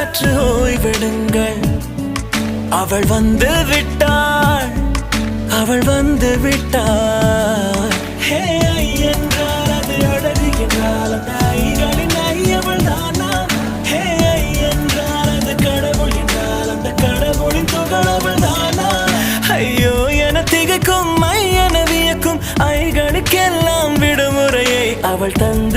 சற்று ஓய்வெடுங்கள். அவள் வந்து விட்டாள், அவள் வந்து விட்டாள். ஹே ஐ என்றால் அது அழகு என்றால் அந்த ஐகளின் ஐ அவள் தானா? ஹே ஐ என்றால் அது கடவுள் என்றால் அந்த கடவுளின் துகள் அவள் தானா? ஐயோ என திகைக்கும் ஐ என வியக்கும் ஐகளுக்கெல்லாம் விடுமுறையை அவள் தந்து